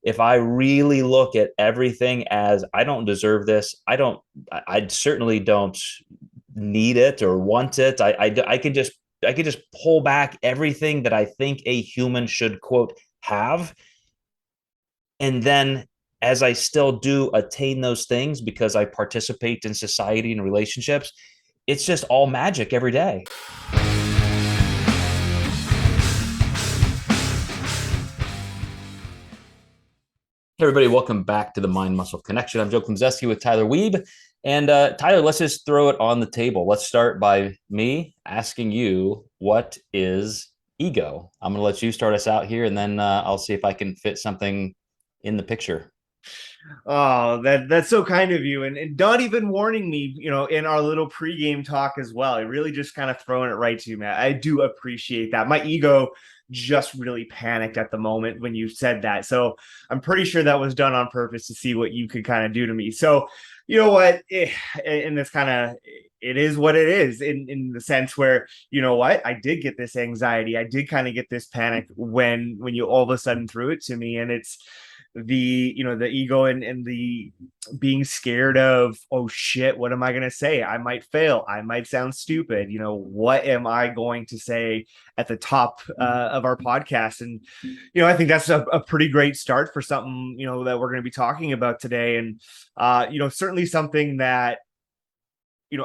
if I really look at everything as I don't deserve this, I certainly don't need it or want it. I can just pull back everything that I think a human should quote have. And then as I still do attain those things because I participate in society and relationships, it's just all magic every day. Hey everybody, welcome back to the Mind Muscle Connection. I'm Joe Klemczewski with Tyler Weeb. And Tyler, let's just throw it on the table. Let's start by me asking you, what is ego? I'm going to let you start us out here, and then I'll see if I can fit something in the picture. Oh, that's so kind of you, and not even warning me, in our little pregame talk as well. It really just kind of throwing it right to you, man. I do appreciate that. My ego just really panicked at the moment when you said that. So I'm pretty sure that was done on purpose to see what you could kind of do to me. So you know what? In this kind of it is what it is in the sense where you know what I did get this anxiety. I did kind of get this panic when you all of a sudden threw it to me, and it's the ego and the being scared of, oh shit, what am I going to say? I might fail, I might sound stupid, what am I going to say at the top of our podcast? And I think that's a pretty great start for something that we're going to be talking about today. And certainly something that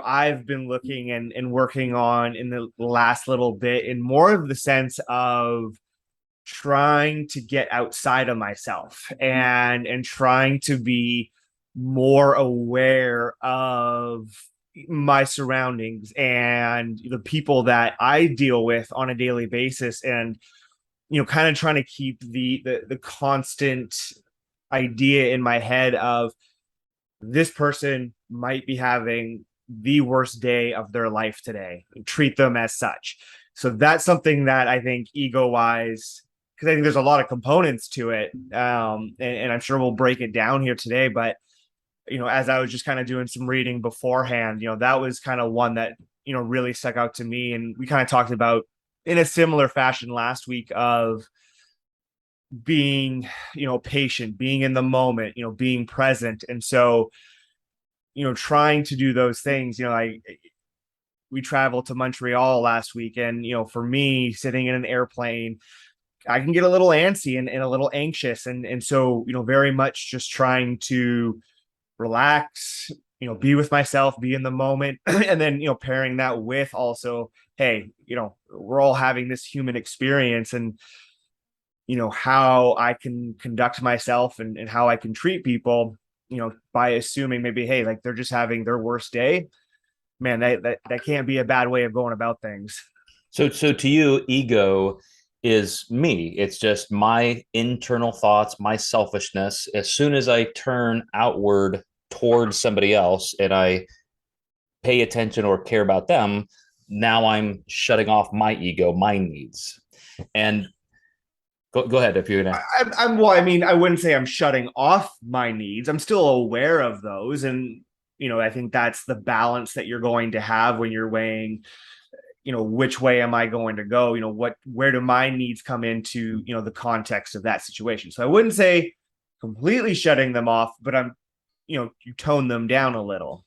I've been looking and working on in the last little bit, in more of the sense of trying to get outside of myself and trying to be more aware of my surroundings and the people that I deal with on a daily basis, and kind of trying to keep the constant idea in my head of this person might be having the worst day of their life today, treat them as such. So that's something that I think ego wise, because I think there's a lot of components to it. And I'm sure we'll break it down here today. But, as I was just kind of doing some reading beforehand, that was kind of one that, really stuck out to me. And we kind of talked about in a similar fashion last week of being, patient, being in the moment, being present. And so, trying to do those things, we traveled to Montreal last week. And, for me, sitting in an airplane, I can get a little antsy and a little anxious. And so, very much just trying to relax, be with myself, be in the moment. And then, pairing that with also, hey, we're all having this human experience, and, how I can conduct myself and how I can treat people, by assuming maybe, hey, like they're just having their worst day. Man, that can't be a bad way of going about things. So to you, ego is me. It's just my internal thoughts, my selfishness. As soon as I turn outward towards somebody else and I pay attention or care about them, now I'm shutting off my ego, my needs. And go ahead if you're gonna. Well, I mean, I wouldn't say I'm shutting off my needs. I'm still aware of those. And, I think that's the balance that you're going to have when you're weighing, which way am I going to go? Where do my needs come into, the context of that situation? So I wouldn't say completely shutting them off, but you tone them down a little.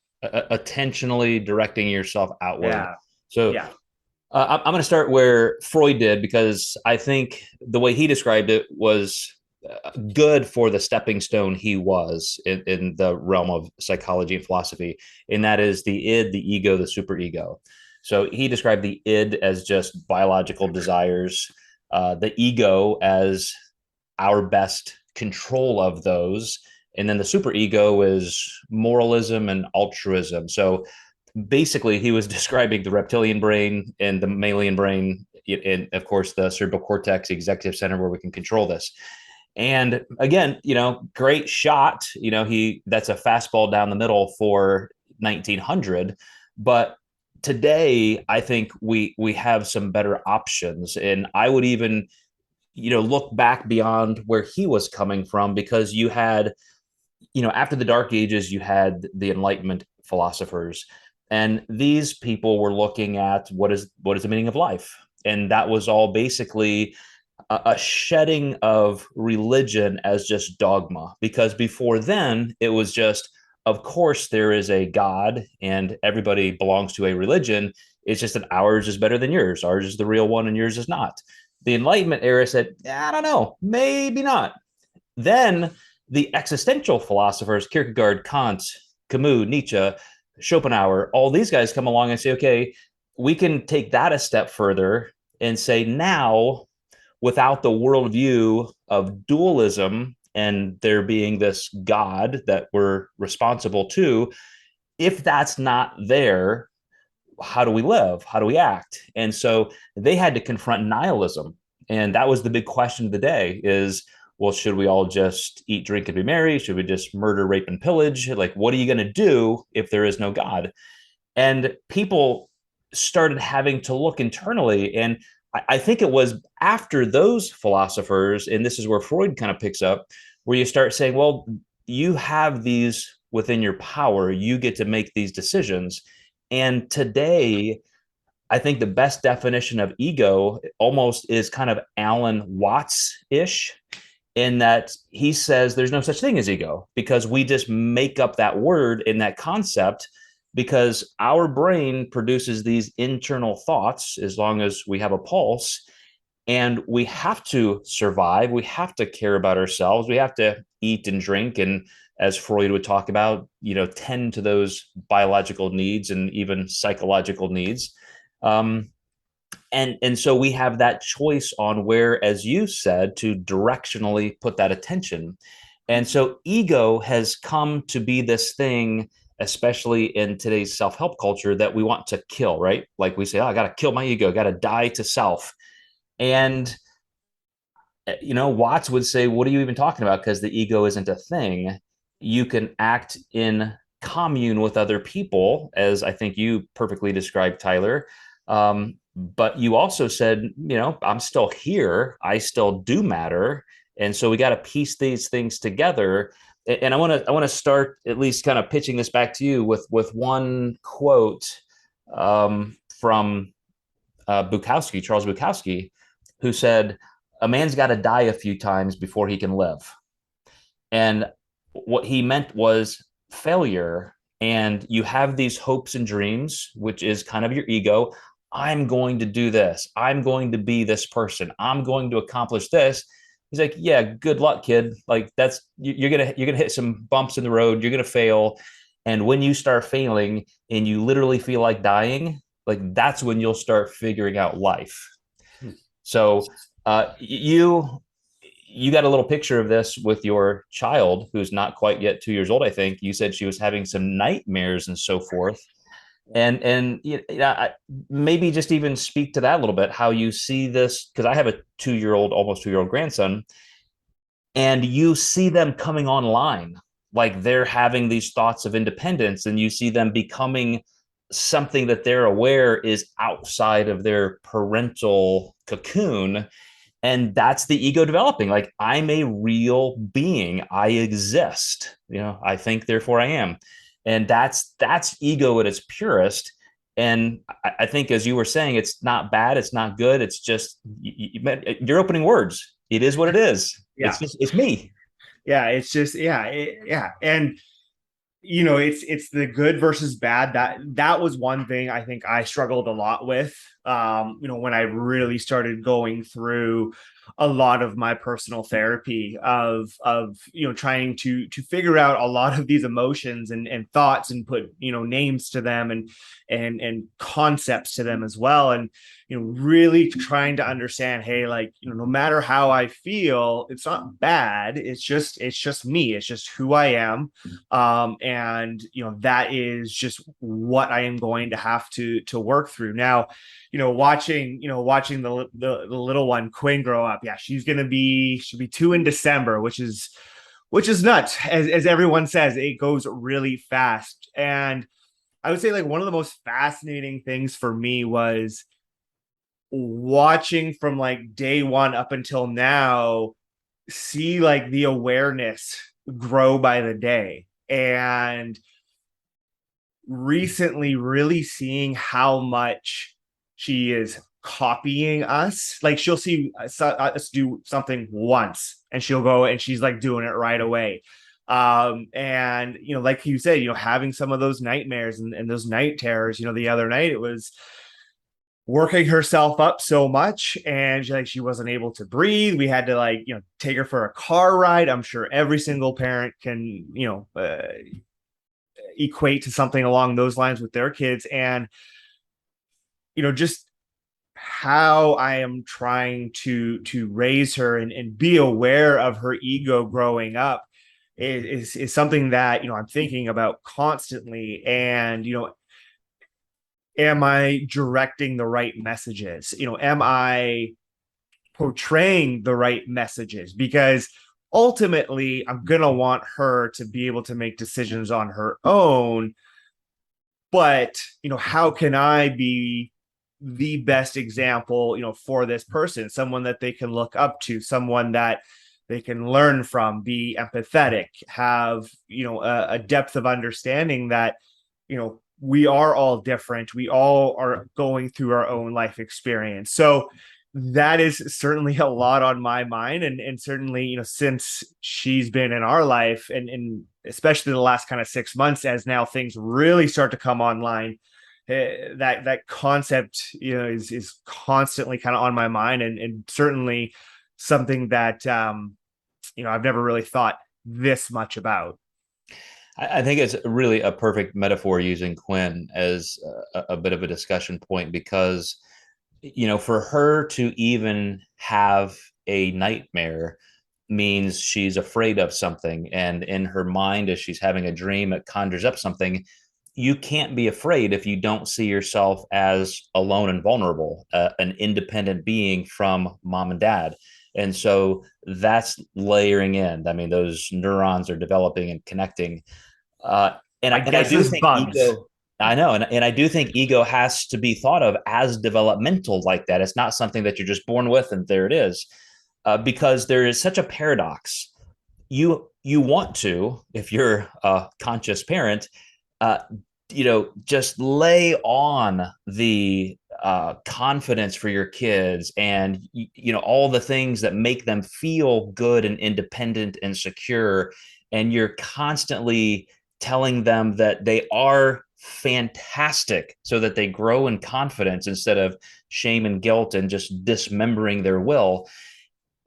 Intentionally directing yourself outward. Yeah. So Yeah. I'm going to start where Freud did, because I think the way he described it was good for the stepping stone he was in the realm of psychology and philosophy. And that is the id, the ego, the superego. So he described the id as just biological desires, the ego as our best control of those. And then the superego is moralism and altruism. So basically, he was describing the reptilian brain and the mammalian brain, and of course, the cerebral cortex, the executive center, where we can control this. And again, great shot. That's a fastball down the middle for 1900. But today, I think we have some better options, and I would even look back beyond where he was coming from, because you had, after the Dark Ages, you had the Enlightenment philosophers, and these people were looking at what is the meaning of life, and that was all basically a shedding of religion as just dogma, because before then it was just, of course there is a god and everybody belongs to a religion. It's just that ours is better than yours, ours is the real one and yours is not. The Enlightenment era said, I don't know, maybe not. Then the existential philosophers, Kierkegaard, Kant, Camus, Nietzsche, Schopenhauer, all these guys come along and say, okay, we can take that a step further and say, now, without the worldview of dualism and there being this God that we're responsible to, if that's not there, how do we live? How do we act? And so they had to confront nihilism. And that was the big question of the day is, well, should we all just eat, drink, and be merry? Should we just murder, rape, and pillage? Like, what are you going to do if there is no God? And people started having to look internally. And I think it was after those philosophers, and this is where Freud kind of picks up, where you start saying, well, you have these within your power, you get to make these decisions. And today, I think the best definition of ego almost is kind of Alan Watts ish, in that he says there's no such thing as ego because we just make up that word in that concept because our brain produces these internal thoughts as long as we have a pulse, and we have to survive, we have to care about ourselves, we have to eat and drink, and as Freud would talk about, tend to those biological needs and even psychological needs. Um, and so we have that choice on where, as you said, to directionally put that attention. And so ego has come to be this thing, especially in today's self-help culture, that we want to kill, right? Like we say, oh, I got to kill my ego, got to die to self. And Watts would say, what are you even talking about? Because the ego isn't a thing. You can act in commune with other people, as I think you perfectly described, Tyler. But you also said, I'm still here. I still do matter. And so we got to piece these things together. And I want to start at least kind of pitching this back to you with one quote from Bukowski, Charles Bukowski, who said, "A man's got to die a few times before he can live." And what he meant was failure. And you have these hopes and dreams, which is kind of your ego. I'm going to do this. I'm going to be this person. I'm going to accomplish this. He's like, yeah, good luck, kid. Like that's you're gonna hit some bumps in the road. You're gonna fail. And when you start failing and you literally feel like dying, like that's when you'll start figuring out life. So you got a little picture of this with your child who's not quite yet 2 years old. I think you said she was having some nightmares and so forth. And maybe just even speak to that a little bit, how you see this, because I have a 2 year old, almost 2 year old grandson, and you see them coming online, like they're having these thoughts of independence, and you see them becoming something that they're aware is outside of their parental cocoon. And that's the ego developing, like I'm a real being, I exist, I think therefore I am. And that's ego at its purest. And I think, as you were saying, it's not bad, it's not good, it's just you're opening words, it is what it is. Yeah. It's me. Yeah. It's just, yeah. Yeah. And, it's the good versus bad. That was one thing I think I struggled a lot with, when I really started going through a lot of my personal therapy of trying to figure out a lot of these emotions and thoughts and put names to them and concepts to them as well, and really trying to understand, hey, like, no matter how I feel, it's not bad, it's just me, it's just who I am. And that is just what I am going to have to work through now. Watching the little one Quinn grow up. Yeah, she'll be 2 in December, which is nuts. As everyone says, it goes really fast. And I would say, like, one of the most fascinating things for me was watching from like day one up until now, see like the awareness grow by the day. And recently really seeing how much she is copying us. Like she'll see us do something once and she'll go and she's like doing it right away. And like you said, having some of those nightmares and those night terrors, the other night it was working herself up so much and she wasn't able to breathe. We had to take her for a car ride. I'm sure every single parent can equate to something along those lines with their kids. And just how I am trying to raise her and be aware of her ego growing up is something that I'm thinking about constantly. And am I directing the right messages? Am I portraying the right messages? Because ultimately, I'm gonna want her to be able to make decisions on her own. But how can I be the best example, for this person, someone that they can look up to, someone that they can learn from, be empathetic, have, a depth of understanding that, we are all different. We all are going through our own life experience. So that is certainly a lot on my mind. And certainly, since she's been in our life and especially the last kind of 6 months, as now things really start to come online, that concept is constantly kind of on my mind and certainly something that I've never really thought this much about. I think it's really a perfect metaphor using Quinn as a bit of a discussion point because, for her to even have a nightmare means she's afraid of something. And in her mind, as she's having a dream, it conjures up something. You can't be afraid if you don't see yourself as alone and vulnerable, an independent being from mom and dad. And so that's layering in. I mean, those neurons are developing and connecting. I And I guess do it's think bugs. ego, I know, and I do think ego has to be thought of as developmental like that. It's not something that you're just born with and there it is, because there is such a paradox. You want to, if you're a conscious parent, uh, just lay on the confidence for your kids and all the things that make them feel good and independent and secure, and you're constantly telling them that they are fantastic so that they grow in confidence instead of shame and guilt and just dismembering their will.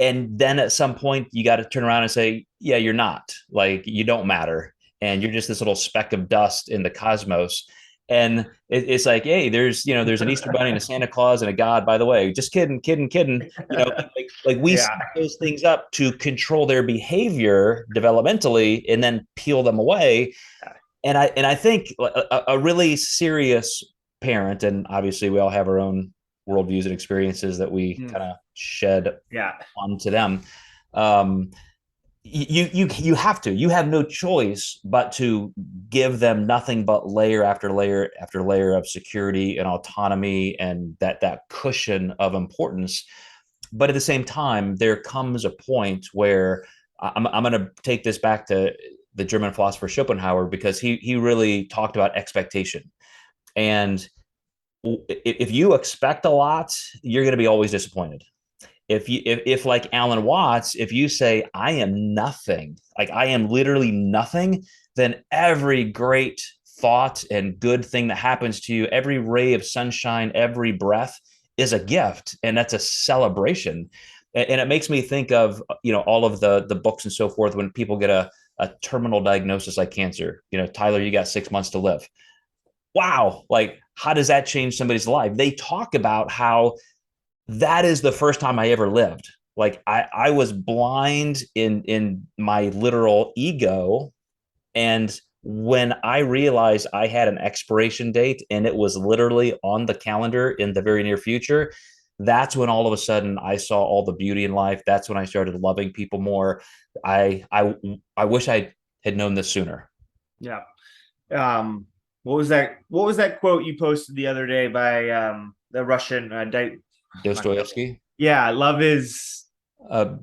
And then at some point you got to turn around and say, yeah, you're not, like, you don't matter, and you're just this little speck of dust in the cosmos. And it's like, hey, there's an Easter bunny and a Santa Claus and a God, by the way. Just kidding, kidding, kidding. Like we Yeah. set those things up to control their behavior developmentally and then peel them away. And I think a really serious parent, and obviously we all have our own worldviews and experiences that we Mm. kind of shed Yeah. onto them. Um, you have to. You have no choice but to give them nothing but layer after layer after layer of security and autonomy and that cushion of importance. But at the same time, there comes a point where I'm going to take this back to the German philosopher Schopenhauer, because he really talked about expectation. And if you expect a lot, you're going to be always disappointed. If like Alan Watts, if you say I am nothing, like I am literally nothing, then every great thought and good thing that happens to you, every ray of sunshine, every breath is a gift, and that's a celebration. And it makes me think of all of the books and so forth when people get a terminal diagnosis like cancer. Tyler, you got 6 months to live. Wow, like how does that change somebody's life? They talk about how that is the first time I ever lived. Like I was blind in my literal ego. And when I realized I had an expiration date and it was literally on the calendar in the very near future, that's when all of a sudden I saw all the beauty in life. That's when I started loving people more. I wish I had known this sooner. Yeah. What was that quote you posted the other day by the Russian Dostoevsky, yeah, love is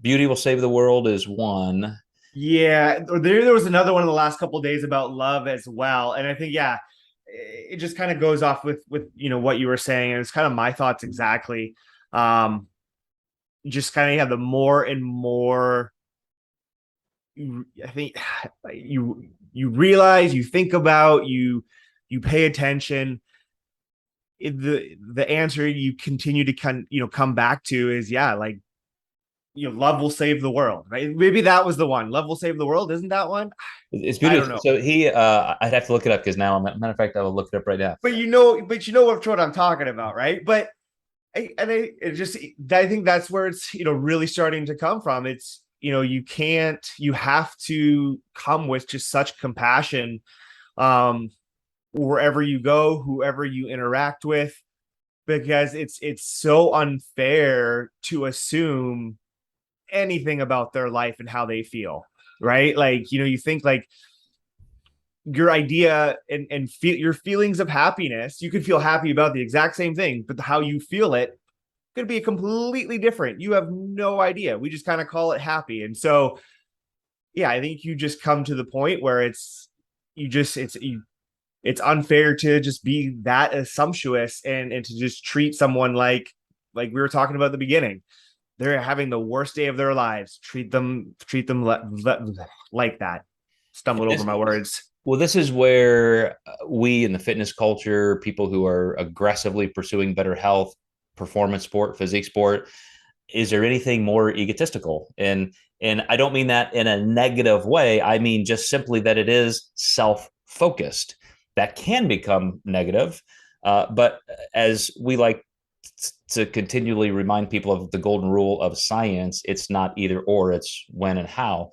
beauty will save the world is one. yeah, there was another one in the last couple of days about love as well. And I think, yeah, it just kind of goes off with what you were saying, and it's kind of my thoughts exactly. Um, just kind of have the more and more I think you realize, you think about, you pay attention. The answer you continue to come back to is, yeah, like, love will save the world, right? Maybe that was the one. Love will save the world, isn't that one? It's I don't beautiful. know. So I'd have to look it up because now, matter of fact, I will look it up right now. But what I'm talking about, right? But I think that's where it's really starting to come from. It's you have to come with just such compassion, um wherever you go, whoever you interact with, because it's so unfair to assume anything about their life and how they feel, right? Like, you think like your idea and feel your feelings of happiness, you could feel happy about the exact same thing, but how you feel it could be completely different. You have no idea. We just kind of call it happy. And so, yeah, I think you just come to the point where you just it's unfair to just be that assumptuous, and to just treat someone like we were talking about at the beginning. They're having the worst day of their lives. Treat them like that. Stumbled over This, my words. well, this is where we in the fitness culture, people who are aggressively pursuing better health, performance sport, physique sport, is there anything more egotistical? And I don't mean that in a negative way. I mean just simply that it is self-focused. That can become negative, but as we like to continually remind people of the golden rule of science, it's not either or, it's when and how.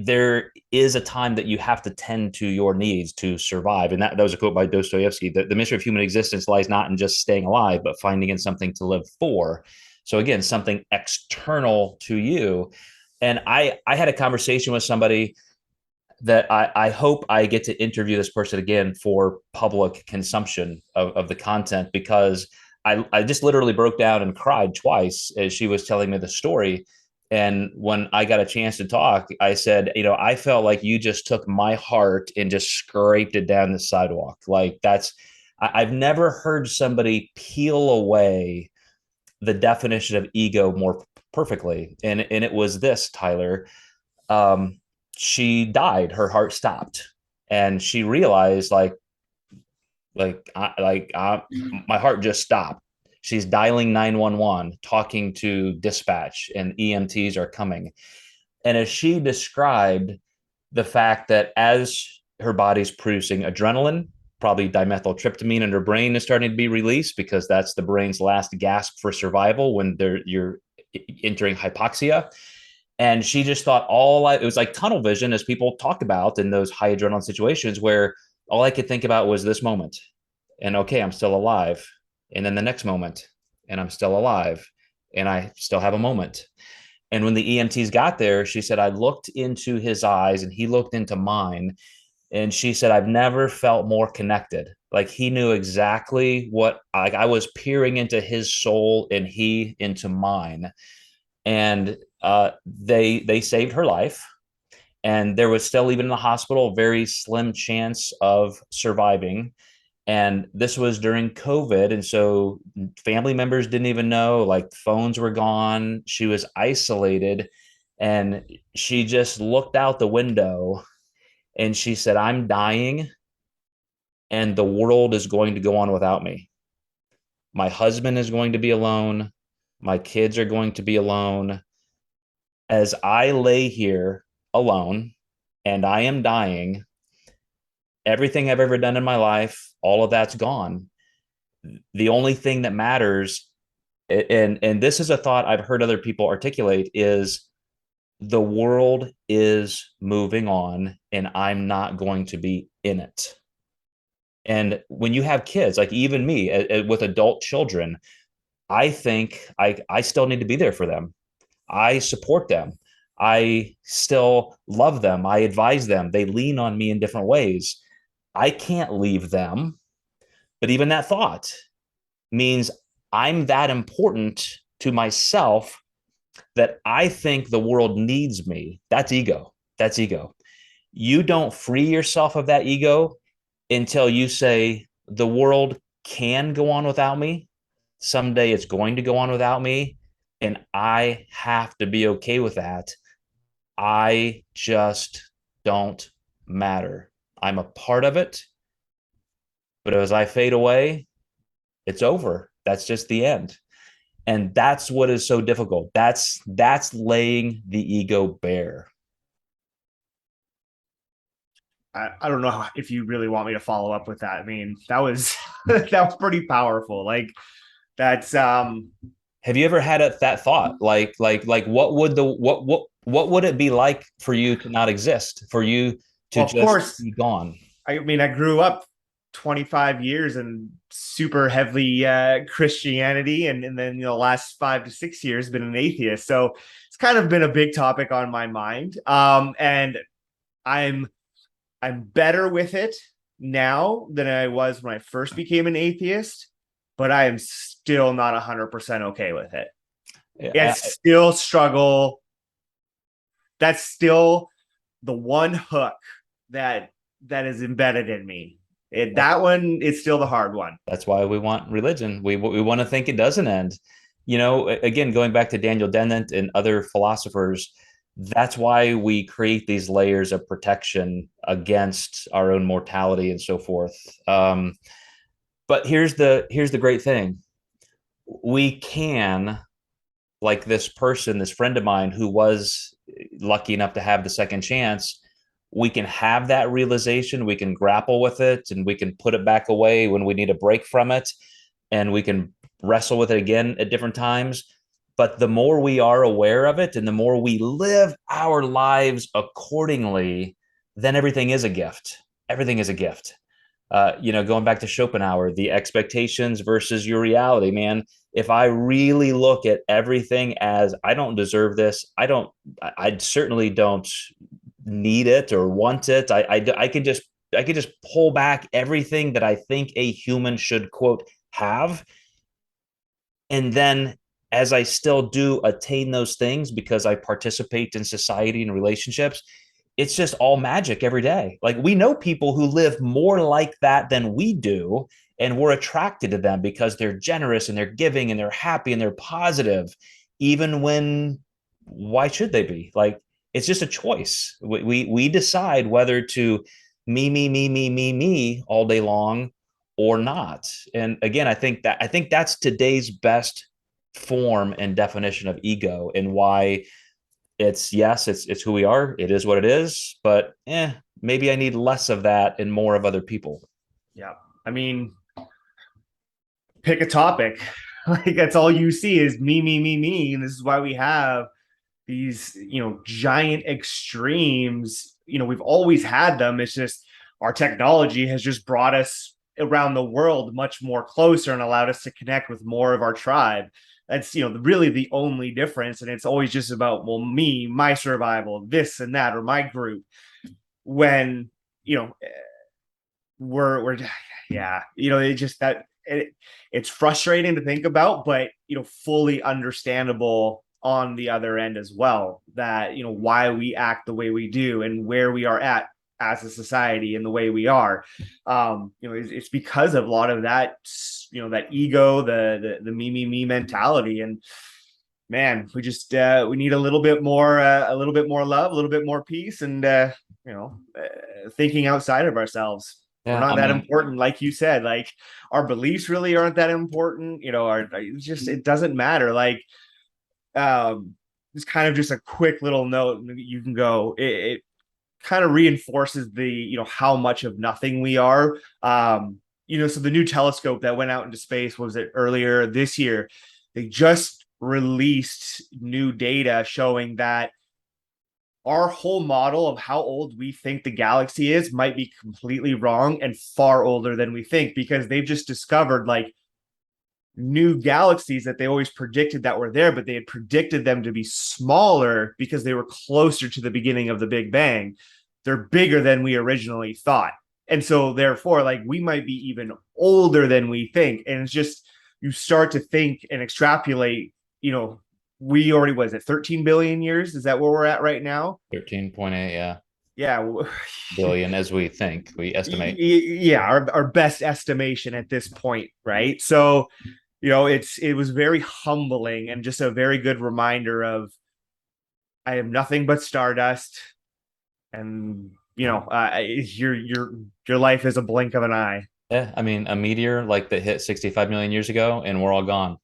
There is a time that you have to tend to your needs to survive. And that was a quote by Dostoevsky. The mystery of human existence lies not in just staying alive, but finding in something to live for. So again, something external to you. And I had a conversation with somebody that I hope I get to interview this person again for public consumption of the content, because I just literally broke down and cried twice as she was telling me the story. And when I got a chance to talk, I said, I felt like you just took my heart and just scraped it down the sidewalk. Like I've never heard somebody peel away the definition of ego more perfectly. And it was this, Tyler. Um, she died, her heart stopped, and she realized my heart just stopped. She's dialing 911, talking to dispatch, and EMTs are coming. And as she described the fact that as her body's producing adrenaline, probably dimethyltryptamine in her brain is starting to be released, because that's the brain's last gasp for survival when you're entering hypoxia. And she just thought it was like tunnel vision, as people talk about in those high adrenaline situations, where all I could think about was this moment. And okay, I'm still alive. And then the next moment, and I'm still alive. And I still have a moment. And when the EMTs got there, she said, I looked into his eyes and he looked into mine. And she said, I've never felt more connected. Like he knew exactly what, like I was peering into his soul and he into mine. And they saved her life. And there was still, even in the hospital, a very slim chance of surviving. And this was during COVID. And so family members didn't even know, like phones were gone. She was isolated. And she just looked out the window and she said, I'm dying and the world is going to go on without me. My husband is going to be alone. My kids are going to be alone. As I lay here alone and I am dying, everything I've ever done in my life, all of that's gone. The only thing that matters, and this is a thought I've heard other people articulate, is the world is moving on and I'm not going to be in it. And when you have kids, like even me with adult children, I think I still need to be there for them. I support them. I still love them. I advise them. They lean on me in different ways. I can't leave them. But even that thought means I'm that important to myself that I think the world needs me. That's ego. That's ego. You don't free yourself of that ego, until you say the world can go on without me. Someday it's going to go on without me. And I have to be okay with that. I just don't matter. I'm a part of it. But as I fade away, it's over. That's just the end. And that's what is so difficult. That's laying the ego bare. I don't know if you really want me to follow up with that. I mean, that was that was pretty powerful. Like that's Have you ever had that thought? Like what would the what would it be like for you to not exist? For you to well, of just course, be gone? I mean, I grew up 25 years in super heavily Christianity, and then last 5 to 6 years been an atheist. So it's kind of been a big topic on my mind. And I'm I'm better with it now than I was when I first became an atheist, but I am still not 100% okay with it. I, It's still struggle. That's still the one hook that that is embedded in me. That one is still the hard one. that's why we want religion. We want to think it doesn't end. You know, again, going back to Daniel Dennett and other philosophers, that's why we create these layers of protection against our own mortality and so forth. But here's the great thing: we can, like this person, this friend of mine who was lucky enough to have the second chance, we can have that realization, we can grapple with it, and we can put it back away when we need a break from it, and we can wrestle with it again at different times. But the more we are aware of it and the more we live our lives accordingly, then everything is a gift. Everything is a gift. Going back to Schopenhauer, the expectations versus your reality, man. If I really look at everything as I don't deserve this, I certainly don't need it or want it. I could just pull back everything that I think a human should quote have, and then as I still do attain those things because I participate in society and relationships, it's just all magic every day. Like we know people who live more like that than we do, and we're attracted to them because they're generous and they're giving and they're happy and they're positive, even when why should they be? Like it's just a choice. We decide whether to me all day long or not. And again, I think that's today's best form and definition of ego, and why it's yes, it's who we are. It is what it is. But maybe I need less of that and more of other people. Yeah. I mean, pick a topic. Like that's all you see is me. And this is why we have these, giant extremes. We've always had them. It's just our technology has just brought us around the world much more closer and allowed us to connect with more of our tribe. That's, really the only difference. And it's always just about, well, me, my survival, this and that, or my group. When, you know, we're yeah, it just it's frustrating to think about, but fully understandable on the other end as well, that why we act the way we do and where we are at as a society and the way we are. It's because of a lot of that, that ego, the me mentality. And man, we just we need a little bit more love, a little bit more peace, and thinking outside of ourselves. We're Yeah, not I that mean, important, like you said. Like our beliefs really aren't that important. It doesn't matter. Like it's kind of just a quick little note you can go. It kind of reinforces the how much of nothing we are. So the new telescope that went out into space, was it earlier this year? They just released new data showing that our whole model of how old we think the galaxy is might be completely wrong and far older than we think, because they've just discovered like new galaxies that they always predicted that were there, but they had predicted them to be smaller because they were closer to the beginning of the Big Bang. They're bigger than we originally thought. And so therefore, like we might be even older than we think. And it's just, you start to think and extrapolate, we already, was it 13 billion years? Is that where we're at right now? 13.8, yeah. Yeah. billion as we think, we estimate. Yeah, our best estimation at this point, right? So, it was very humbling and just a very good reminder of I am nothing but stardust, and your life is a blink of an eye. Yeah, I mean, a meteor like that hit 65 million years ago, and we're all gone.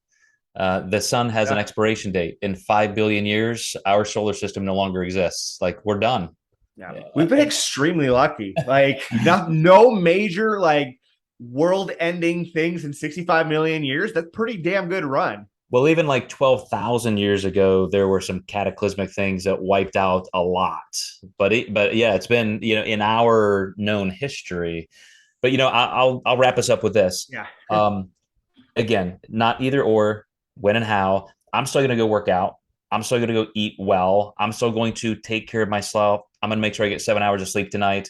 The sun has an Yeah. expiration date. In 5 billion years, our solar system no longer exists. Like, we're done. Yeah, we've been Yeah. extremely lucky. Like, no major like world-ending things in 65 million years. That's pretty damn good run. Well, even like 12,000 years ago, there were some cataclysmic things that wiped out a lot. But yeah, it's been, in our known history. But, I'll wrap us up with this. Yeah. Um, Again, not either or, when and how. I'm still going to go work out. I'm still going to go eat well. I'm still going to take care of myself. I'm going to make sure I get 7 hours of sleep tonight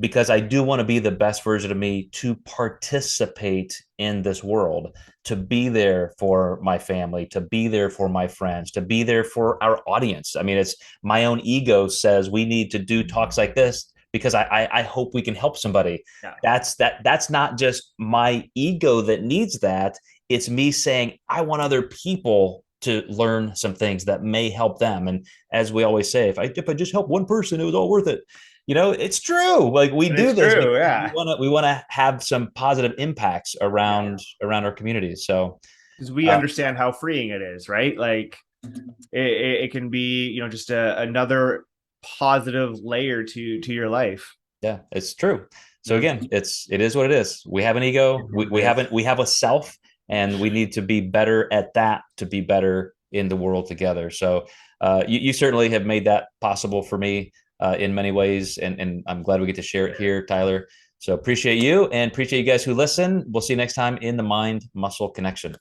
because I do want to be the best version of me to participate in this world, to be there for my family, to be there for my friends, to be there for our audience. I mean, it's my own ego says we need to do talks like this because I hope we can help somebody. Yeah. That's not just my ego that needs that. It's me saying I want other people to learn some things that may help them. And as we always say, if I just help one person, it was all worth it. It's true. Like, we And do it's this true. because we Yeah. want to we want to have some positive impacts Yeah. around our communities. So, Because we uh, understand how freeing it is, right? Like it can be, just another positive layer to your life. yeah, it's true. So Yeah. again, it is what it is. We have an ego. It is We, what we it is. haven't we have a self, and we need to be better at that to be better in the world together. So, you certainly have made that possible for me in many ways, and I'm glad we get to share it here, Tyler. So appreciate you and appreciate you guys who listen. We'll see you next time in the Mind Muscle Connection.